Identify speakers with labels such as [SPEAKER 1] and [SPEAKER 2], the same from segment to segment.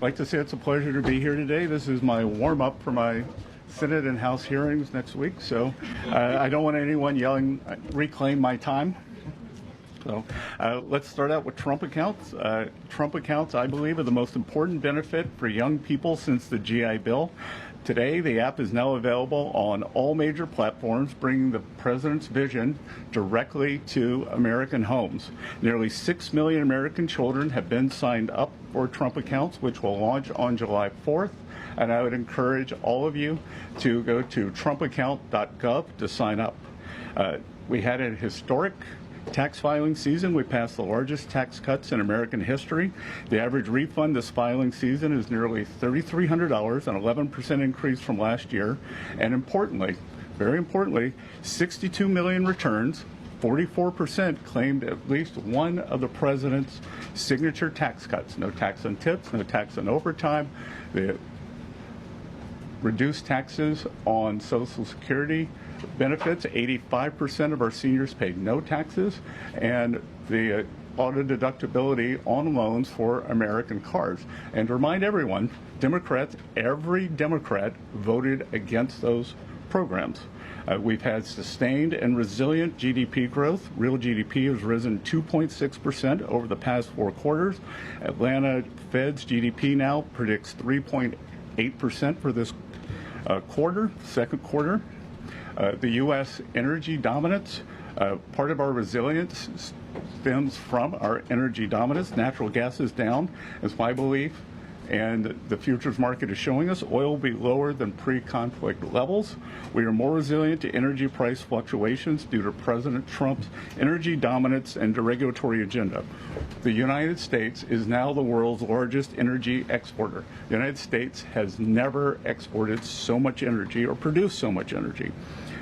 [SPEAKER 1] like to say it's a pleasure to be here today. This is my warm-up for my Senate and House hearings next week, so I don't want anyone yelling, reclaim my time. So let's start out with Trump accounts. Trump accounts, I believe, are the most important benefit for young people since the GI Bill. Today, the app is now available on all major platforms, bringing the president's vision directly to American homes. Nearly 6 million American children have been signed up for Trump accounts, which will launch on July 4th. And I would encourage all of you to go to trumpaccount.gov to sign up. We had a historic tax filing season. We passed the largest tax cuts in American history. The average refund this filing season is nearly $3,300, an 11% increase from last year. And importantly, very importantly, 62 million returns, 44% claimed at least one of the president's signature tax cuts. No tax on tips, no tax on overtime. The reduced taxes on Social Security benefits. 85% of our seniors paid no taxes, and the auto deductibility on loans for American cars. And to remind everyone, Democrats, every Democrat voted against those programs. We've had sustained and resilient GDP growth. Real GDP has risen 2.6% over the past 4 quarters. Atlanta Fed's GDP now predicts 3.8% for this second quarter. The U.S. energy dominance, part of our resilience stems from our energy dominance. Natural gas is down, is my belief, and the futures market is showing us oil will be lower than pre-conflict levels. We are more resilient to energy price fluctuations due to President Trump's energy dominance and deregulatory agenda. The United States is now the world's largest energy exporter. The United States has never exported so much energy or produced so much energy.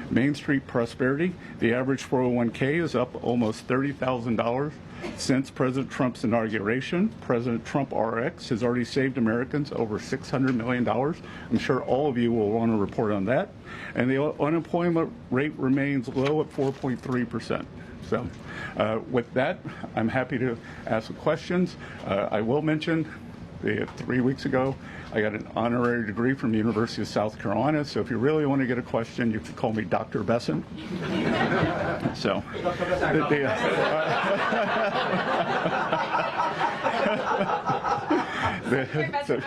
[SPEAKER 1] Main Street prosperity, the average 401k is up almost $30,000 since President Trump's inauguration. President Trump RX has already saved Americans over $600 million. I'm sure all of you will want to report on that. And the unemployment rate remains low at 4.3%. So with that, I'm happy to ask questions. I will mention 3 weeks ago, I got an honorary degree from the University of South Carolina, so if you really want to get a question, you can call me Dr. Bessent. So,
[SPEAKER 2] I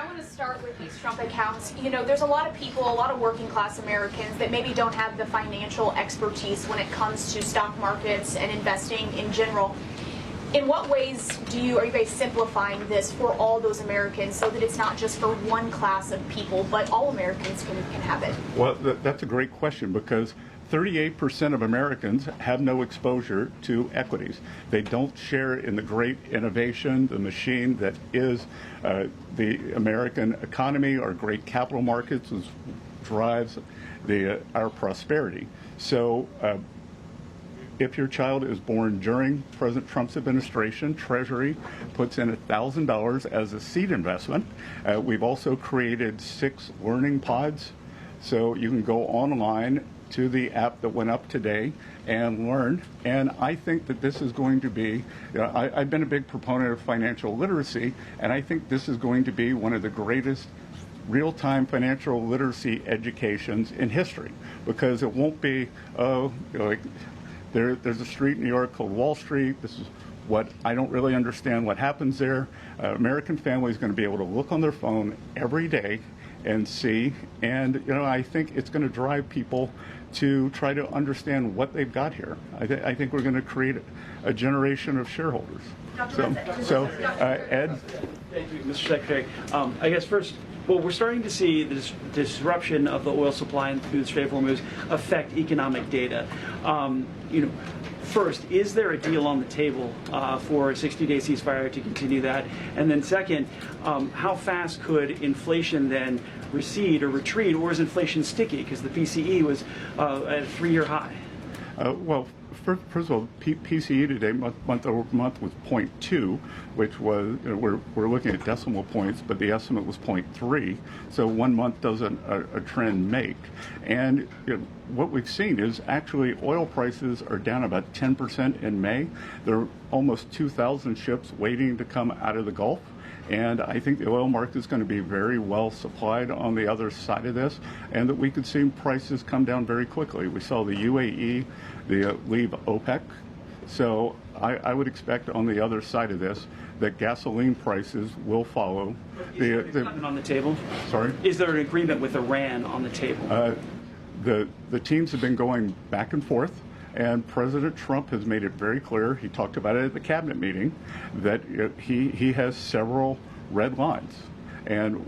[SPEAKER 2] want to start with these Trump accounts. You know, there's a lot of people, a lot of working class Americans that maybe don't have the financial expertise when it comes to stock markets and investing in general. In what ways are you guys simplifying this for all those Americans so that it's not just for one class of people, but all Americans can have it?
[SPEAKER 1] Well, that's a great question, because 38% of Americans have no exposure to equities. They don't share in the great innovation, the machine that is the American economy. Our great capital markets drives our prosperity. So if your child is born during President Trump's administration, Treasury puts in $1,000 as a seed investment. We've also created 6 learning pods, so you can go online to the app that went up today and learn. And I think that this is going to be, I've been a big proponent of financial literacy, and I think this is going to be one of the greatest real-time financial literacy educations in history, because it won't be, there's a street in New York called Wall Street. This is what I don't really understand what happens there. American family is going to be able to look on their phone every day and see. And I think it's going to drive people to try to understand what they've got here. I think we're going to create a generation of shareholders. So, Ed?
[SPEAKER 3] Thank you, Mr. Secretary. I guess first, well, we're starting to see the disruption of the oil supply through the Strait of Hormuz affect economic data. First, is there a deal on the table for a 60-day ceasefire to continue that? And then second, how fast could inflation then recede or retreat, or is inflation sticky? Because the PCE was at a 3-year high.
[SPEAKER 1] Well, first of all, PCE today, month over month, was 0.2, which was, we're looking at decimal points, but the estimate was 0.3. So 1 month doesn't a trend make. And what we've seen is actually oil prices are down about 10% in May. There are almost 2,000 ships waiting to come out of the Gulf. And I think the oil market is going to be very well supplied on the other side of this, and that we could see prices come down very quickly. We saw the UAE leave OPEC. So I would expect on the other side of this that gasoline prices will follow.
[SPEAKER 3] Is there an agreement on the table?
[SPEAKER 1] Sorry?
[SPEAKER 3] Is there an agreement with Iran on the table?
[SPEAKER 1] The teams have been going back and forth, and President Trump has made it very clear, he talked about it at the cabinet meeting, that he has several red lines. And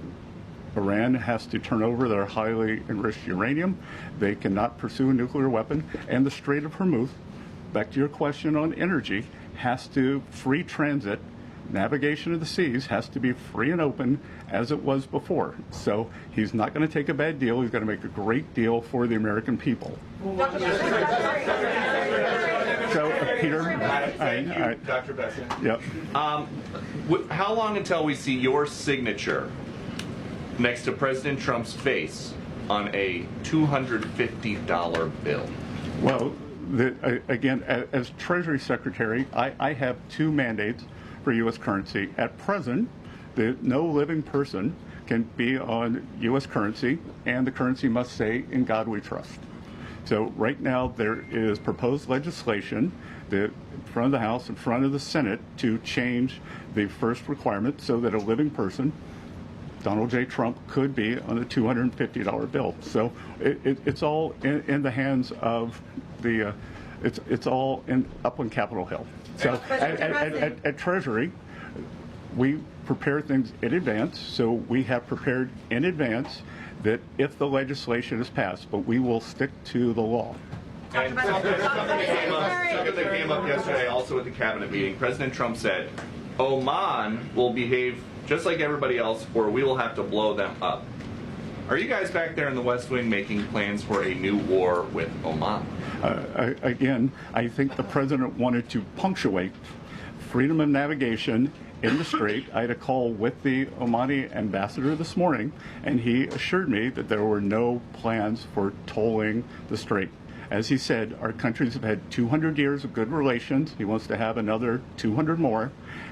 [SPEAKER 1] Iran has to turn over their highly enriched uranium. They cannot pursue a nuclear weapon. And the Strait of Hormuz, back to your question on energy, has to free transit. Navigation of the seas has to be free and open as it was before. So he's not going to take a bad deal. He's going to make a great deal for the American people. So, Peter.
[SPEAKER 4] Thank you, Dr. Bessent.
[SPEAKER 1] Yep.
[SPEAKER 4] How long until we see your signature next to President Trump's face on a $250 bill?
[SPEAKER 1] Well, again, as Treasury Secretary, I have two mandates for U.S. currency. At present, no living person can be on U.S. currency, and the currency must say, "In God we trust." So right now there is proposed legislation in front of the House, in front of the Senate, to change the first requirement so that a living person, Donald J. Trump, could be on a $250 bill. So it's all in the hands of the, it's all up on Capitol Hill. So at Treasury, we prepare things in advance. So we have prepared in advance that if the legislation is passed, but we will stick to the law.
[SPEAKER 4] And something that came up yesterday also at the cabinet meeting, President Trump said, Oman will behave just like everybody else, or we will have to blow them up. Are you guys back there in the West Wing making plans for a new war with Oman?
[SPEAKER 1] Again, I think the president wanted to punctuate freedom of navigation in the strait. I had a call with the Omani ambassador this morning, and he assured me that there were no plans for tolling the strait. As he said, our countries have had 200 years of good relations. He wants to have another 200 more.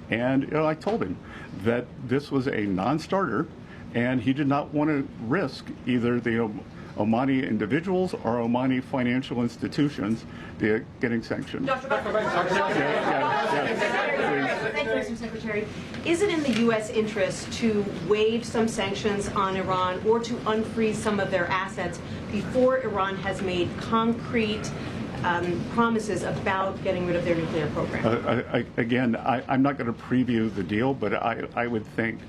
[SPEAKER 1] And I told him that this was a non-starter, and he did not want to risk either the Omani individuals or Omani financial institutions getting sanctioned.
[SPEAKER 5] Thank you, Mr. Secretary. Is it in the U.S. interest to waive some sanctions on Iran or to unfreeze some of their assets before Iran has made concrete promises about getting rid of their nuclear program?
[SPEAKER 1] Again, I'm not going to preview the deal, but I would think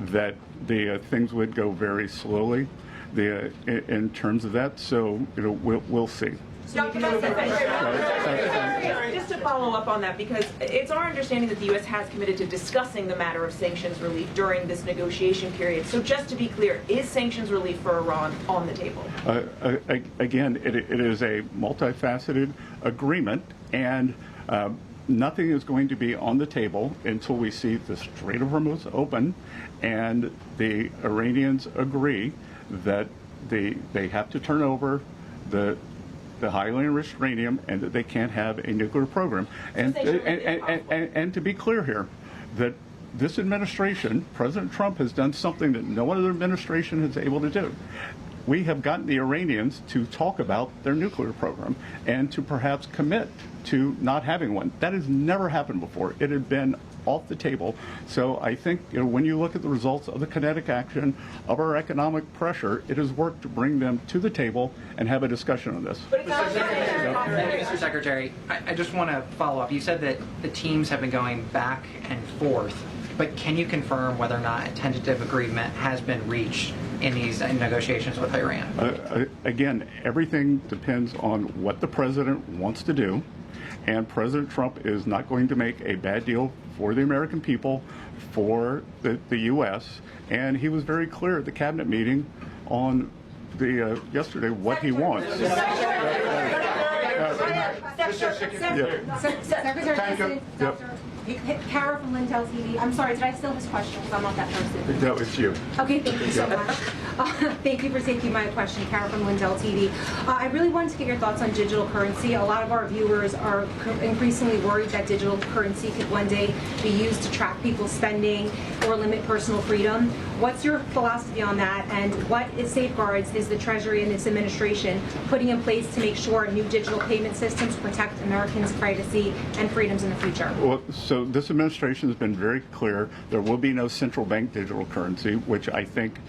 [SPEAKER 1] that the things would go very slowly in terms of that. So we'll see.
[SPEAKER 6] Just to follow up on that, because it's our understanding that the U.S. has committed to discussing the matter of sanctions relief during this negotiation period. So just to be clear, is sanctions relief for Iran on the table?
[SPEAKER 1] Again, it is a multifaceted agreement, and nothing is going to be on the table until we see the Strait of Hormuz open and the Iranians agree that they have to turn over the highly enriched uranium and that they can't have a nuclear program. And to be clear here, that this administration, President Trump, has done something that no other administration is able to do. We have gotten the Iranians to talk about their nuclear program and to perhaps commit to not having one. That has never happened before. It had been off the table. So I think when you look at the results of the kinetic action of our economic pressure, it has worked to bring them to the table and have a discussion on this.
[SPEAKER 7] Mr. Secretary, I just want to follow up. You said that the teams have been going back and forth, but can you confirm whether or not a tentative agreement has been reached in these negotiations with Iran?
[SPEAKER 1] Again, everything depends on what the president wants to do, and President Trump is not going to make a bad deal for the American people, for the U.S., and he was very clear at the cabinet meeting on yesterday what he wants.
[SPEAKER 5] Secretary,
[SPEAKER 8] Kara from Lindell TV. I'm sorry, did I steal his question? Because I'm not that person.
[SPEAKER 1] That was you.
[SPEAKER 8] Okay, thank you so much. Thank you for taking my question, Kara from Lindell TV. I really wanted to get your thoughts on digital currency. A lot of our viewers are increasingly worried that digital currency could one day be used to track people's spending or limit personal freedom. What's your philosophy on that, and what safeguards is the Treasury and this administration putting in place to make sure new digital payment systems protect Americans' privacy and freedoms in the future?
[SPEAKER 1] Well, so this administration has been very clear. There will be no central bank digital currency, which I think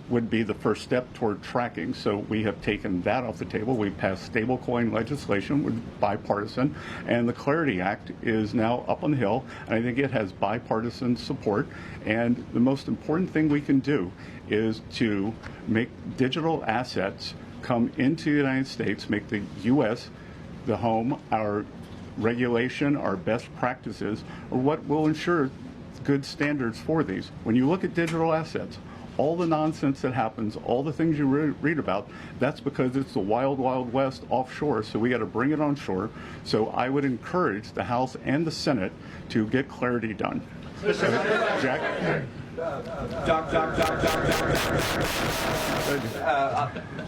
[SPEAKER 1] would be the first step toward tracking. So we have taken that off the table. We've passed stablecoin legislation, with bipartisan, and the Clarity Act is now up on the Hill, and I think it has bipartisan support. And the most important thing we can do is to make digital assets come into the United States, make the U.S. the home. Our regulation, our best practices are what will ensure good standards for these. When you look at digital assets, all the nonsense that happens, all the things you read about, that's because it's the wild, wild west offshore, so we got to bring it on shore. So I would encourage the House and the Senate to get clarity done. Jack?
[SPEAKER 9] A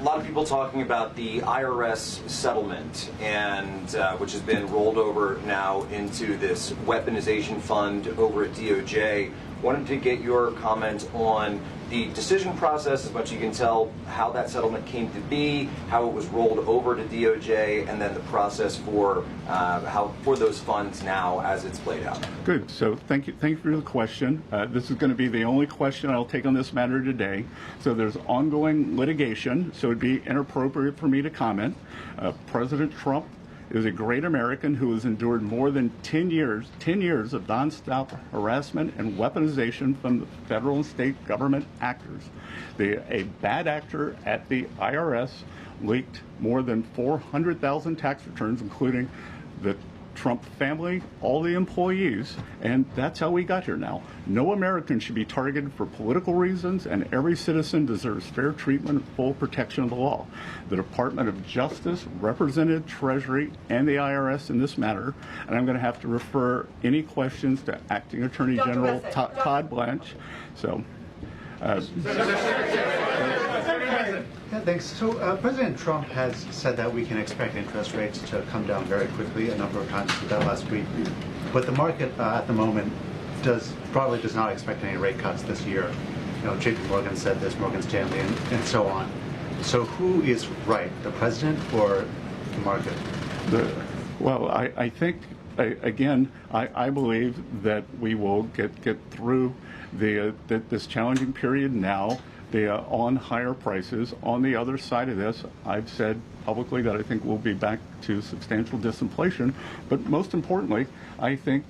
[SPEAKER 9] lot of people talking about the IRS settlement, and which has been rolled over now into this weaponization fund over at DOJ. Wanted to get your comment on the decision process, as much as you can tell, how that settlement came to be, how it was rolled over to DOJ, and then the process for those funds now as it's played out.
[SPEAKER 1] Good. So thank you for the question. This is going to be the only question I'll take on this matter today. So there's ongoing litigation, so it'd be inappropriate for me to comment. President Trump is a great American who has endured more than 10 years of nonstop harassment and weaponization from the federal and state government actors. A bad actor at the IRS leaked more than 400,000 tax returns, including the Trump family, all the employees, and that's how we got here now. No American should be targeted for political reasons, and every citizen deserves fair treatment and full protection of the law. The Department of Justice represented Treasury and the IRS in this matter, and I'm going to have to refer any questions to Acting Attorney General Todd Blanche. So.
[SPEAKER 10] Yeah, thanks. So President Trump has said that we can expect interest rates to come down very quickly. A number of times he did that last week. But the market at the moment probably does not expect any rate cuts this year. You know, JP Morgan said this, Morgan Stanley, and so on. So who is right, the president or the market?
[SPEAKER 1] Well, I think, again, I believe that we will get through this challenging period now. On higher prices. On the other side of this, I've said publicly that I think we'll be back to substantial disinflation. But most importantly, I think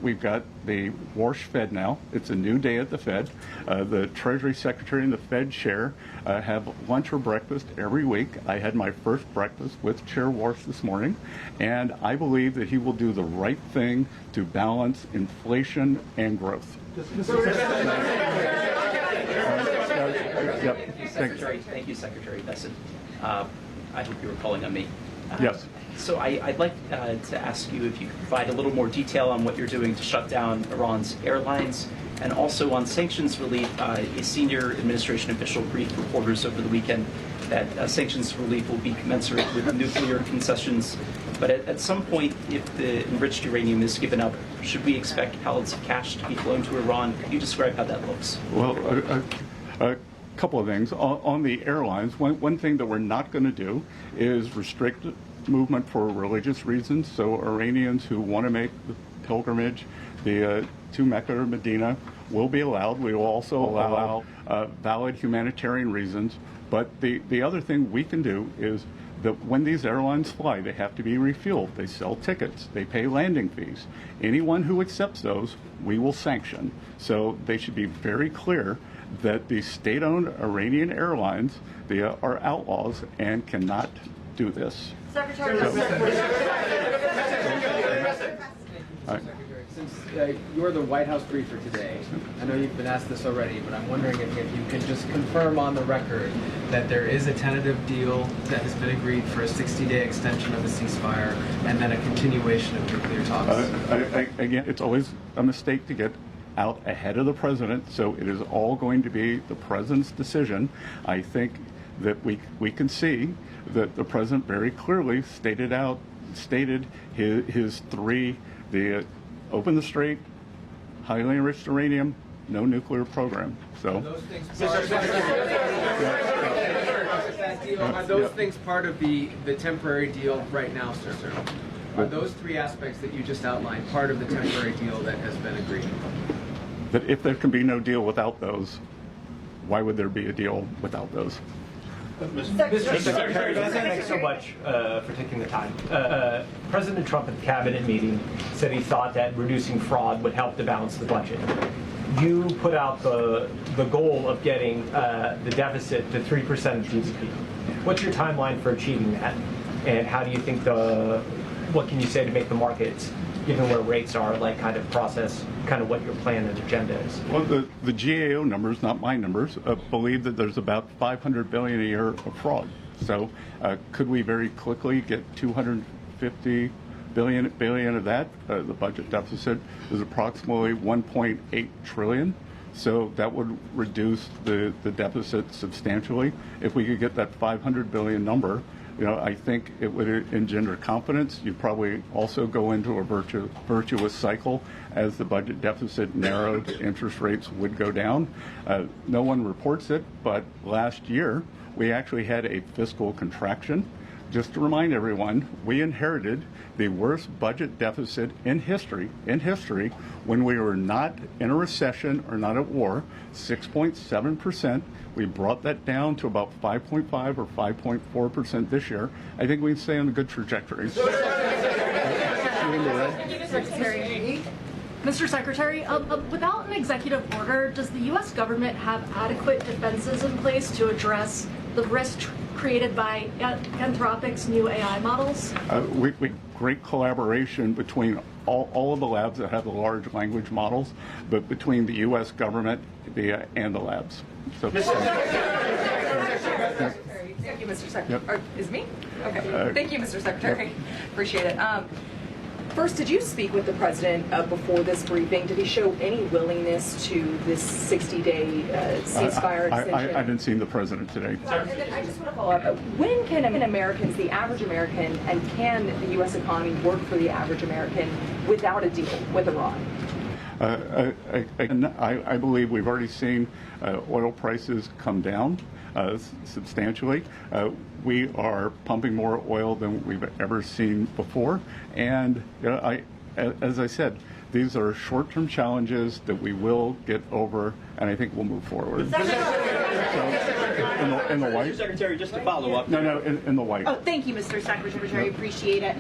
[SPEAKER 1] we've got the Warsh Fed now. It's a new day at the Fed. The Treasury Secretary and the Fed Chair have lunch or breakfast every week. I had my first breakfast with Chair Warsh this morning, and I believe that he will do the right thing to balance inflation and growth.
[SPEAKER 11] Thank you, Secretary Bessent. I hope you were calling on me.
[SPEAKER 1] Yes.
[SPEAKER 11] So I'd like to ask you if you could provide a little more detail on what you're doing to shut down Iran's airlines, and also on sanctions relief. A senior administration official briefed reporters over the weekend that sanctions relief will be commensurate with nuclear concessions. But at some point, if the enriched uranium is given up, should we expect pallets of cash to be flown to Iran? Could you describe how that looks?
[SPEAKER 1] Well, a couple of things. On the airlines, one thing that we're not going to do is restrict movement for religious reasons. So Iranians who want to make the pilgrimage to Mecca or Medina will be allowed. We will also allow valid humanitarian reasons. But the other thing we can do is that when these airlines fly, they have to be refueled. They sell tickets. They pay landing fees. Anyone who accepts those, we will sanction. So they should be very clear that the state-owned Iranian airlines, they are outlaws and cannot do this.
[SPEAKER 8] Secretary.
[SPEAKER 12] Since you're the White House briefer today, I know you've been asked this already, but I'm wondering if you can just confirm on the record that there is a tentative deal that has been agreed for a 60-day extension of the ceasefire and then a continuation of nuclear talks.
[SPEAKER 1] Again, it's always a mistake to get out ahead of the president, so it is all going to be the president's decision. I think that we can see that the president very clearly stated his three: the open the strait, highly enriched uranium, no nuclear program. So
[SPEAKER 12] Are those things part of the temporary deal right now, sir? Are those three aspects that you just outlined part of the temporary deal that has been agreed?
[SPEAKER 1] that if there can be no deal without those, why would there be a deal without those?
[SPEAKER 13] Mr. Secretary, thanks so much for taking the time. President Trump at the cabinet meeting said he thought that reducing fraud would help to balance the budget. You put out the goal of getting the deficit to 3% of GDP. What's your timeline for achieving that? And how do you think what can you say to make the markets, given where rates are, like kind of process kind of what your plan and agenda is?
[SPEAKER 1] Well, the GAO numbers, not my numbers, believe that there's about $500 billion a year of fraud. So could we very quickly get $250 billion of that? The budget deficit is approximately $1.8 trillion. So that would reduce the deficit substantially. If we could get that $500 billion number, I think it would engender confidence. You'd probably also go into a virtuous cycle. As the budget deficit narrowed, interest rates would go down. No one reports it, but last year we actually had a fiscal contraction. Just to remind everyone, we inherited the worst budget deficit in history when we were not in a recession or not at war, 6.7%. We brought that down to about 5.5 or 5.4% this year. I think we can stay on a good trajectory.
[SPEAKER 14] Mr. Secretary, without an executive order, does the U.S. government have adequate defenses in place to address the risk created by Anthropic's new AI models?
[SPEAKER 1] We great collaboration between all of the labs that have the large language models, but between the U.S. government and the labs. So,
[SPEAKER 6] Thank you, Mr. Secretary. Is me? Okay. Thank you, Mr. Secretary. Appreciate it. First, did you speak with the president before this briefing? Did he show any willingness to this 60-day ceasefire extension?
[SPEAKER 1] I haven't seen the president today.
[SPEAKER 6] And then I just want to follow up. When can Americans, the average American, and can the U.S. economy work for the average American without a deal with Iran?
[SPEAKER 1] I believe we've already seen oil prices come down substantially. We are pumping more oil than we've ever seen before. And as I said, these are short-term challenges that we will get over, and I think we'll move forward. In the white?
[SPEAKER 11] Mr. Secretary, just to follow up.
[SPEAKER 1] No, in the white.
[SPEAKER 15] Oh, thank you, Mr. Secretary. Appreciate it.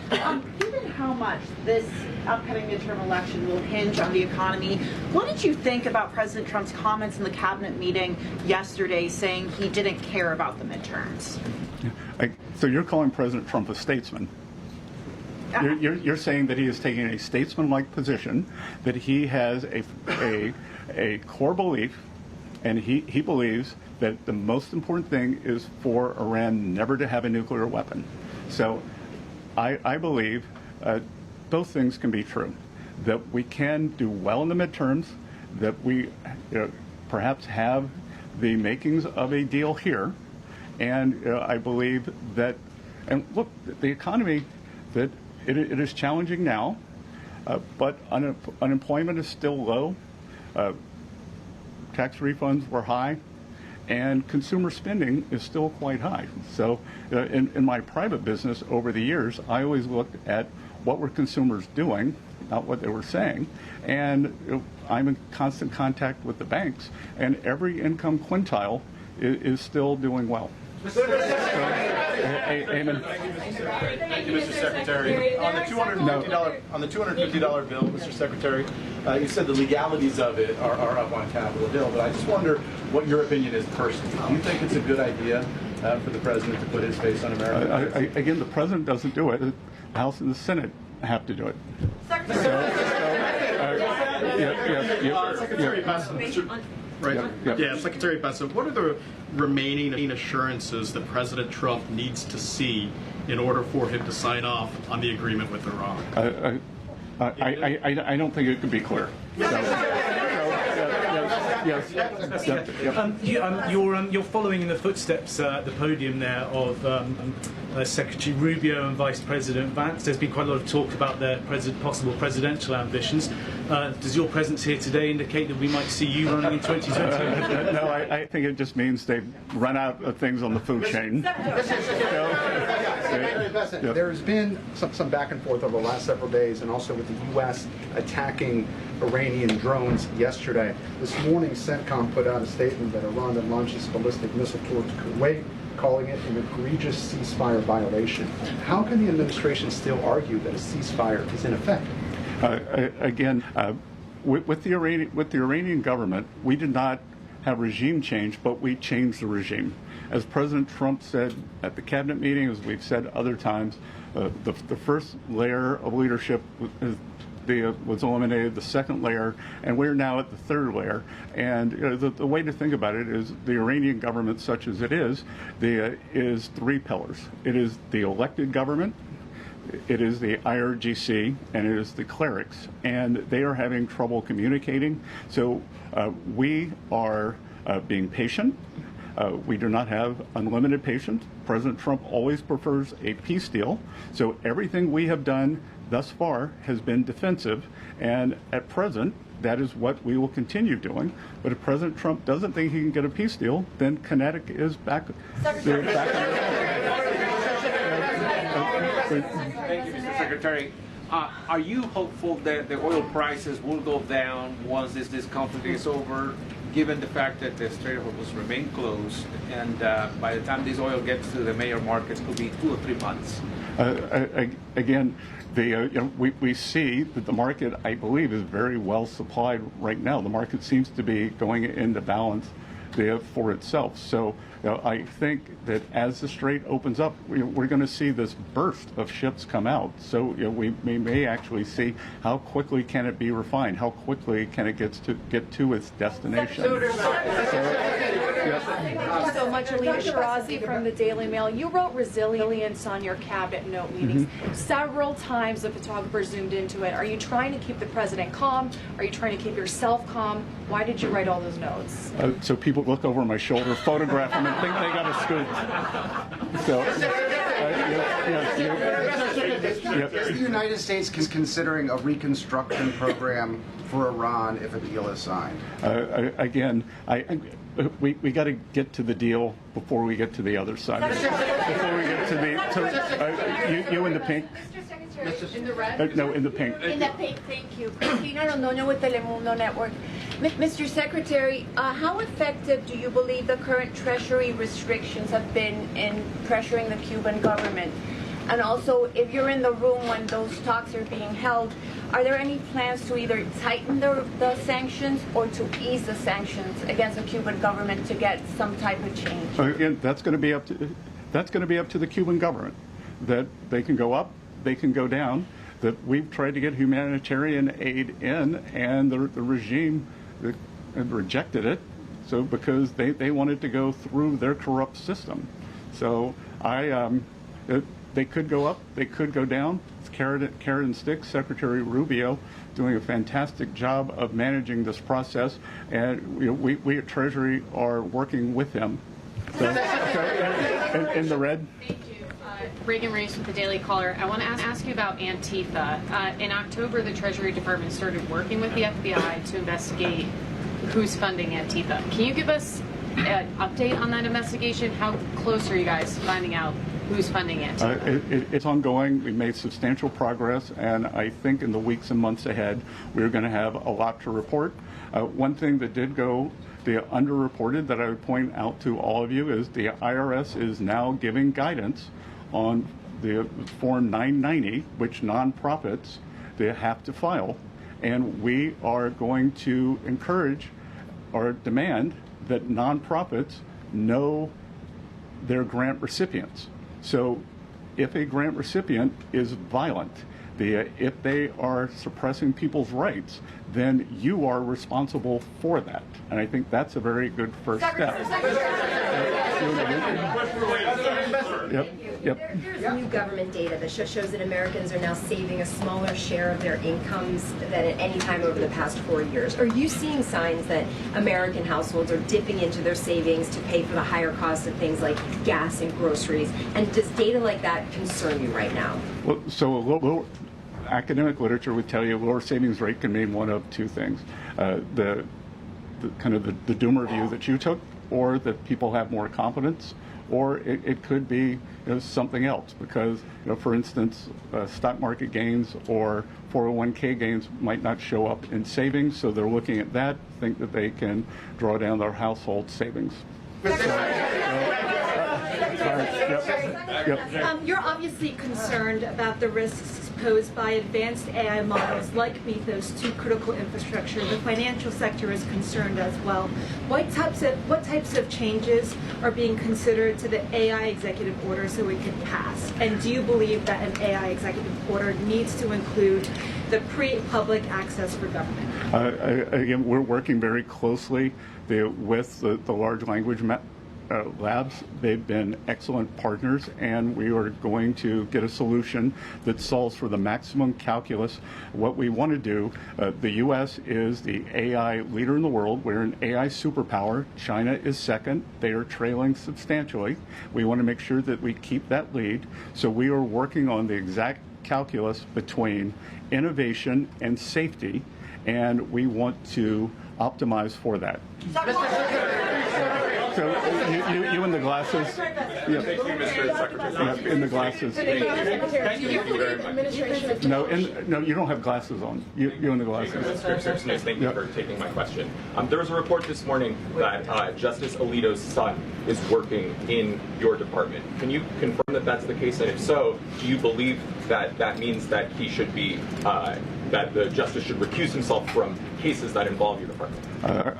[SPEAKER 15] Given how much this upcoming midterm election will hinge on the economy, what did you think about President Trump's comments in the cabinet meeting yesterday saying he didn't care about the midterms?
[SPEAKER 1] So you're calling President Trump a statesman? You're saying that he is taking a statesman-like position, that he has a core belief, and he believes that the most important thing is for Iran never to have a nuclear weapon. So I believe both things can be true, that we can do well in the midterms, that we perhaps have the makings of a deal here, and I believe that, and look, the economy, that it is challenging now, but unemployment is still low, tax refunds were high, and consumer spending is still quite high. So in my private business over the years, I always looked at what were consumers doing, not what they were saying. And I'm in constant contact with the banks, and every income quintile is still doing well. Amen.
[SPEAKER 16] Thank you, Mr. Secretary. On the $250 bill, Mr. Secretary, you said the legalities of it are up on Capitol Hill, but I just wonder what your opinion is personally. Do you think it's a good idea for the president to put his face on America?
[SPEAKER 1] Again, the president doesn't do it. The House and the Senate have to do it.
[SPEAKER 16] Secretary Bessent, right? Yeah, Secretary Bessent, what are the remaining assurances that President Trump needs to see in order for him to sign off on the agreement with Iran?
[SPEAKER 1] I don't think it could be clear.
[SPEAKER 17] You're following in the footsteps at the podium there of Secretary Rubio and Vice President Vance. There's been quite a lot of talk about their possible presidential ambitions. Does your presence here today indicate that we might see you running in 2020?
[SPEAKER 1] No, I think it just means they've run out of things on the food chain.
[SPEAKER 18] There's been some back and forth over the last several days, and also with the U.S. attacking Iranian drones yesterday. This morning, CENTCOM put out a statement that Iran had launched its ballistic missile towards Kuwait, calling it an egregious ceasefire violation. How can the administration still argue that a ceasefire is in effect?
[SPEAKER 1] Again, with the Iranian government, we did not have regime change, but we changed the regime. As President Trump said at the cabinet meeting, as we've said other times, the first layer of leadership was eliminated, the second layer, and we're now at the third layer. And the way to think about it is the Iranian government, such as it is three pillars. It is the elected government, it is the IRGC, and it is the clerics. And they are having trouble communicating. So we are being patient. We do not have unlimited patience. President Trump always prefers a peace deal. So everything we have done thus far has been defensive. And at present, that is what we will continue doing. But if President Trump doesn't think he can get a peace deal, then kinetic is back.
[SPEAKER 19] Thank you, Mr. Secretary. Are you hopeful that the oil prices will go down once this conflict is over, given the fact that the Strait of Hormuz remain closed, and by the time this oil gets to the major markets, it could be 2 or 3 months?
[SPEAKER 1] Again, we see that the market, I believe, is very well supplied right now. The market seems to be going into balance for itself. So I think that as the strait opens up, we're going to see this burst of ships come out. So we may actually see how quickly can it be refined, how quickly can it get to its destination.
[SPEAKER 2] Thank you so much, Alina Shirazi from the Daily Mail. You wrote resilience on your cabinet note meetings. Several times the photographer zoomed into it. Are you trying to keep the president calm? Are you trying to keep yourself calm? Why did you write all those notes?
[SPEAKER 1] So people look over my shoulder, photograph them, and think they got a scoop. So,
[SPEAKER 18] Is the United States considering a reconstruction program for Iran if a deal is signed?
[SPEAKER 1] Again, we got to get to the deal before we get to the other side. Before we get to you in the pink.
[SPEAKER 2] In the red?
[SPEAKER 1] No, in the pink.
[SPEAKER 20] In the pink, thank you. Cristina Londoño with Telemundo Network. Mr. Secretary, how effective do you believe the current Treasury restrictions have been in pressuring the Cuban government? And also, if you're in the room when those talks are being held, are there any plans to either tighten the sanctions or to ease the sanctions against the Cuban government to get some type of change?
[SPEAKER 1] Again, that's going to be up to the Cuban government. That they can go up, they can go down. That we've tried to get humanitarian aid in, and the regime rejected it. So because they wanted to go through their corrupt system. So they could go up, they could go down. It's carrot and stick. Secretary Rubio doing a fantastic job of managing this process, and we at Treasury are working with him. So, in the red.
[SPEAKER 21] Thank you. Reagan Reese with the Daily Caller. I want to ask you about Antifa. In October, the Treasury Department started working with the FBI to investigate who's funding Antifa. Can you give us an update on that investigation? How close are you guys to finding out who's funding Antifa?
[SPEAKER 1] It's ongoing. We made substantial progress, and I think in the weeks and months ahead, we're going to have a lot to report. One thing that did go underreported that I would point out to all of you is the IRS is now giving guidance on the Form 990, which nonprofits they have to file. And we are going to encourage or demand that nonprofits know their grant recipients. So if a grant recipient is violent, If they are suppressing people's rights, then you are responsible for that. And I think that's a very good first step. Yep.
[SPEAKER 3] There's new government data that shows that Americans are now saving a smaller share of their incomes than at any time over the past 4 years. Are you seeing signs that American households are dipping into their savings to pay for the higher cost of things like gas and groceries? And does data like that concern you right now?
[SPEAKER 1] Well, so a little academic literature would tell you a lower savings rate can mean one of two things. The doomer view that you took, or that people have more confidence, or it could be something else, because for instance, stock market gains or 401k gains might not show up in savings, so they're looking at that, think that they can draw down their household savings.
[SPEAKER 14] You're obviously concerned about the risks posed by advanced AI models like Mythos to critical infrastructure. The financial sector is concerned as well. What types of changes are being considered to the AI executive order so it can pass? And do you believe that an AI executive order needs to include the pre-public access for government?
[SPEAKER 1] Again, we're working very closely with the large language labs. They've been excellent partners, and we are going to get a solution that solves for the maximum calculus. What we want to do, the U.S. is the AI leader in the world. We're an AI superpower. China is second. They are trailing substantially. We want to make sure that we keep that lead. So we are working on the exact calculus between innovation and safety, and we want to optimize for that. So you in the glasses.
[SPEAKER 4] Thank you, Mr. Secretary.
[SPEAKER 1] In the glasses.
[SPEAKER 4] Thank you very much.
[SPEAKER 1] No, you don't have glasses on. You in the glasses.
[SPEAKER 22] Thank you for taking my question. There was a report this morning that Justice Alito's son is working in your department. Can you confirm that that's the case? And if so, do you believe that that means that he should be, that the justice should recuse himself from cases that involve your department?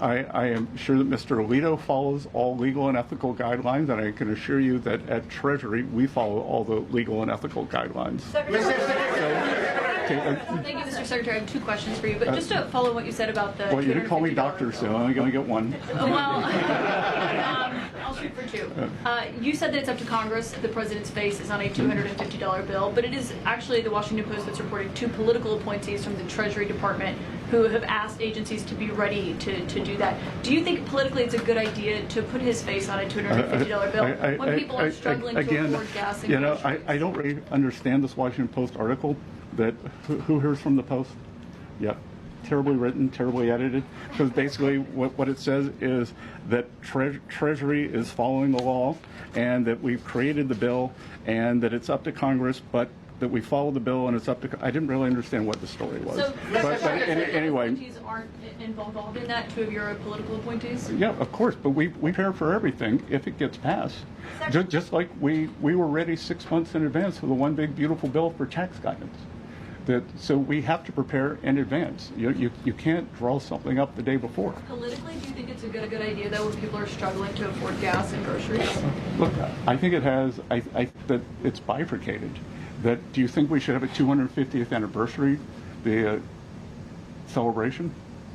[SPEAKER 1] I am sure that Mr. Alito follows all legal and ethical guidelines, and I can assure you that at Treasury we follow all the legal and ethical guidelines.
[SPEAKER 21] Thank you, Mr. Secretary. I have two questions for you, but just to follow what you said about the
[SPEAKER 1] Well, you didn't call me doctor, so I'm only going to get one.
[SPEAKER 21] I'll shoot for two. You said that it's up to Congress. The president's face is on a $250 bill, but it is actually the Washington Post that's reporting two political appointees from the Treasury Department who have asked agencies to be ready to do that. Do you think politically it's a good idea to put his face on a $250 bill when people are struggling to afford gas and groceries?
[SPEAKER 1] I don't really understand this Washington Post article. That who hears from the Post? Yep. Terribly written, terribly edited. Because basically what it says is that Treasury is following the law, and that we've created the bill, and that it's up to Congress, but that we follow the bill and it's up to. I didn't really understand what the story was.
[SPEAKER 21] So,
[SPEAKER 1] but anyway.
[SPEAKER 21] Appointees aren't involved in that? Two of your political appointees?
[SPEAKER 1] Yeah, of course, but we prepare for everything if it gets passed. Just like we were ready 6 months in advance for the one big beautiful bill for tax guidance. So we have to prepare in advance. You can't draw something up the day before.
[SPEAKER 21] Politically, do you think it's a good idea though when people are struggling to afford gas and groceries?
[SPEAKER 1] Look, I think it has. That it's bifurcated. That do you think we should have a 250th anniversary, the celebration?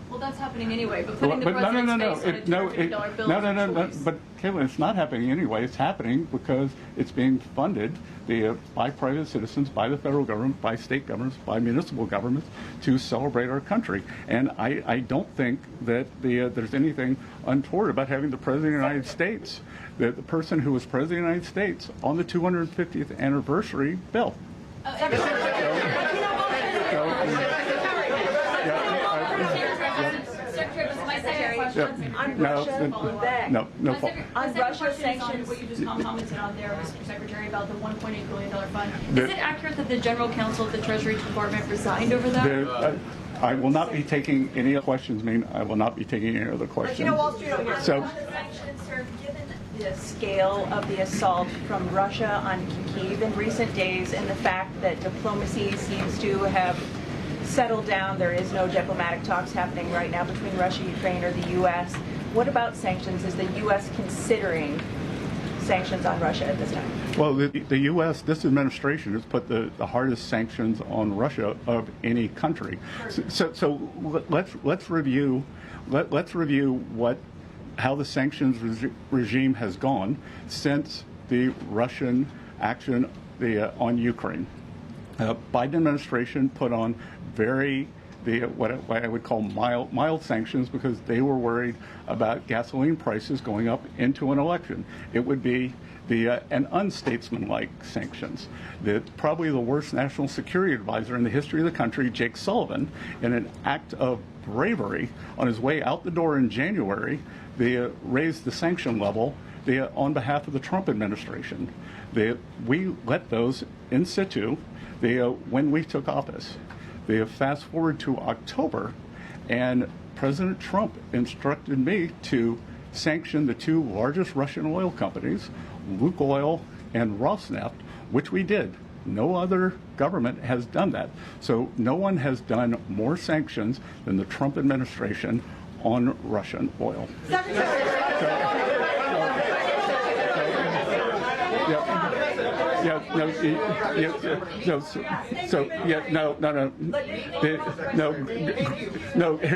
[SPEAKER 21] Well, that's happening anyway. But putting the president's face on a $250 bill is a choice.
[SPEAKER 1] But Caitlin, it's not happening anyway. It's happening because it's being funded by private citizens, by the federal government, by state governments, by municipal governments to celebrate our country. And I don't think that there's anything untoward about having the President of the United States, the person who was President of the United States, on the 250th anniversary bill.
[SPEAKER 21] On Russia sanctions, what you just commented on there, Mr. Secretary, about the $1.8 billion fund. Is it accurate that the General Counsel of the Treasury Department resigned over that?
[SPEAKER 1] I will not be taking any questions. I will not be taking any other questions.
[SPEAKER 15] Wall Street over here.
[SPEAKER 1] So,
[SPEAKER 23] Sir, given the scale of the assault from Russia on Kyiv in recent days and the fact that diplomacy seems to have settled down, there is no diplomatic talks happening right now between Russia, Ukraine, or the U.S. What about sanctions? Is the U.S. considering sanctions on Russia at this time?
[SPEAKER 1] Well, the U.S., this administration has put the hardest sanctions on Russia of any country. So let's review how the sanctions regime has gone since the Russian action on Ukraine. Biden administration put on what I would call mild sanctions because they were worried about gasoline prices going up into an election. It would be an unstatesmanlike sanctions. Probably the worst national security advisor in the history of the country, Jake Sullivan, in an act of bravery on his way out the door in January, they raised the sanction level on behalf of the Trump administration. We let those in situ when we took office. They fast forward to October, and President Trump instructed me to sanction the two largest Russian oil companies, Lukoil and Rosneft, which we did. No other government has done that. So no one has done more sanctions than the Trump administration on Russian oil.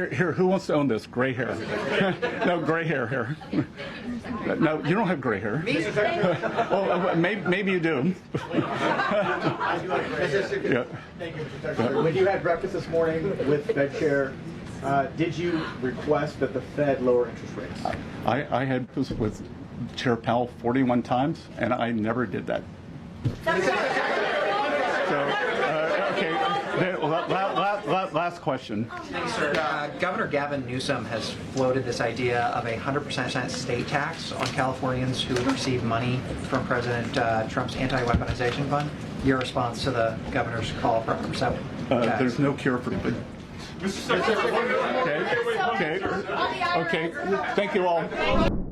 [SPEAKER 1] Here, who wants to own this? Gray hair. No, gray hair here. No, you don't have gray hair. Oh, maybe you do.
[SPEAKER 5] When you had breakfast this morning with Fed Chair, did you request that the Fed lower interest rates?
[SPEAKER 1] I had this with Chair Powell 41 times, and I never did that. Last question.
[SPEAKER 7] Thanks, sir. Governor Gavin Newsom has floated this idea of a 100% state tax on Californians who would receive money from President Trump's anti-weaponization fund. Your response to the governor's call for 100% tax?
[SPEAKER 1] There's no cure for it. Okay. Thank you all.